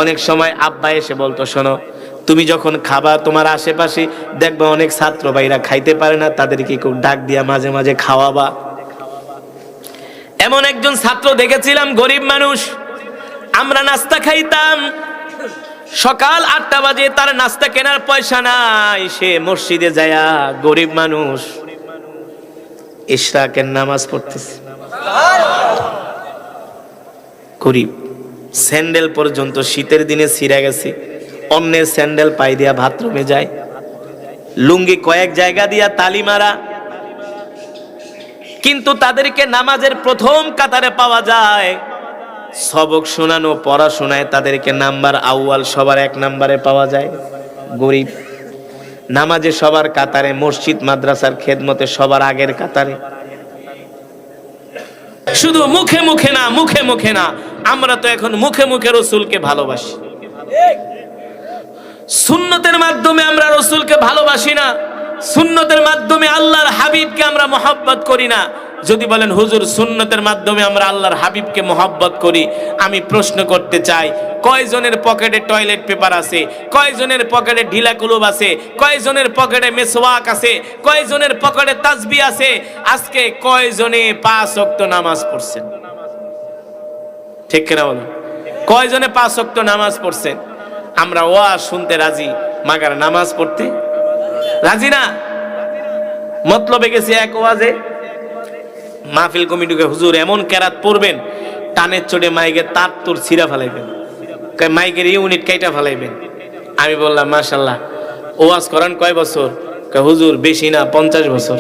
অনেক সময় আব্বা এসে বলতো, শোনো তুমি যখন খাবা তোমার আশেপাশে দেখবা অনেক ছাত্র ভাইরা খাইতে পারে না, তাদেরকে একটু ডাক দিয়া মাঝে মাঝে খাওয়াবা। এমন একজন ছাত্র দেখেছিলাম, গরিব মানুষ, আমরা নাস্তা খাইতাম, সকাল 8টা বাজে তার নাস্তা কেনার পয়সা নাই, সে মসজিদে যায়া গরিব মানুষ ইশরাকের নামাজ পড়তেছে। গরিব, স্যান্ডেল পর্যন্ত শীতের দিনে ছিঁড়ে গেছে, অন্যের স্যান্ডেল পাই দিয়া বাথরুমে যায়, লুঙ্গি কয়েক জায়গা দিয়া তালি মারা, কিন্তু তাদেরকে নামাজের প্রথম কাতারে পাওয়া যায়। সবক শোনানো, পড়াশোনায় তাদেরকে নাম্বার আউয়াল, সবার 1 নম্বরে পাওয়া যায়। গরিব, নামাজে সবার কাতারে, মসজিদ মাদ্রাসার খেদমতে সবার আগের কাতারে। শুধু মুখে মুখে না, মুখে মুখে না, আমরা তো এখন মুখে মুখে রসুলকে ভালোবাসি, সুন্নতের মাধ্যমে আমরা রসুলকে ভালোবাসি না, সুন্নতের মাধ্যমে আল্লাহর হাবিবকে আমরা মহব্বত করি না। যদি বলেন হুজুর সুন্নতের মাধ্যমে আমরা আল্লাহর হাবিবকে মহব্বত করি, আমি প্রশ্ন করতে চাই, কয়জনের পকেটে টয়লেট পেপার আছে, কয়জনের পকেটে ঢিলা কুলুব আছে, কয়জনের পকেটে মেসওয়াক আছে, কয়জনের পকেটে তাসবিহ আছে? আজকে কয়জনে 5 ওয়াক্ত নামাজ পড়ছেন? ঠিক কিনা বলুন, কয়জনে 5 ওয়াক্ত নামাজ পড়ছেন? আমরা ওয়াজ শুনতে রাজি, মাগার নামাজ পড়তে রাজি না। মতলবে গেছি এক ওয়াজে, মাহফিল কমিটিকে, হুজুর এমন কেরাত পড়বেন টানের চড়ে মাইকের তার তোর ছিঁড়া ফেলাইবেন, মাইকের ইউনিট কাইটা ফেলাইবেন। আমি বললাম মাশাআল্লাহ, ওয়াজ করান কয় বছর? হুজুর বেশি না, 50 বছর।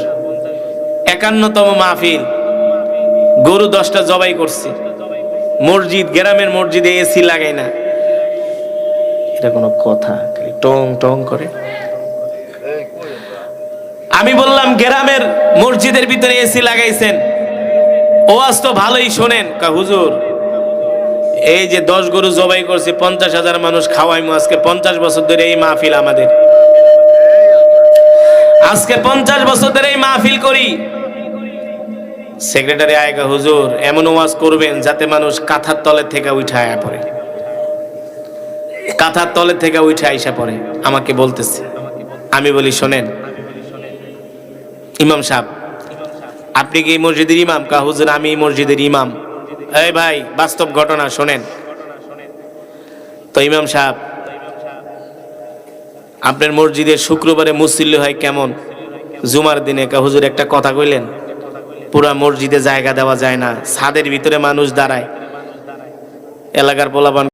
51তম মাহফিল, গরু 10টা জবাই করছি, মসজিদ, গ্রামের মসজিদে এসি লাগাই না। এটা কোনো কথা? টং টং করে। আমি বললাম গ্রামের মসজিদের ভিতরে এসি লাগাইছেন, ওয়াজ তো ভালোই শোনেন। হুজুর এই যে 10 গরু জবাই করছি, 50,000 মানুষ খাওয়াইমু, আজকে 50 বছর ধরে এই মাহফিল আমাদের, আজকে 50 বছর ধরে এই মাহফিল করি। সেক্রেটারি আয়গা, হুজুর এমন ওয়াজ করবেন যাতে মানুষ কাঁথার তলে থেকে উঠে আয়া পড়ে, কাঁথার তলে থেকে উঠে আইসা পড়ে। আমাকে বলতেছে, আমি বলি শোনেন ইমাম সাহেব, আপনি কি এই মসজিদের ইমাম? হুজুর আমি এই মসজিদের ইমাম। এই ভাই, বাস্তব ঘটনা শোনেন তো। ইমাম সাহেব, আপনার মসজিদে শুক্রবারে মুসল্লি হয় কেমন? জুমার দিনে। হুজুর একটা কথা কইলেন, পুরা মসজিদে জায়গা দেওয়া যায় না, ছাদের ভিতরে মানুষ দাঁড়ায়, এলাকার পোলাপান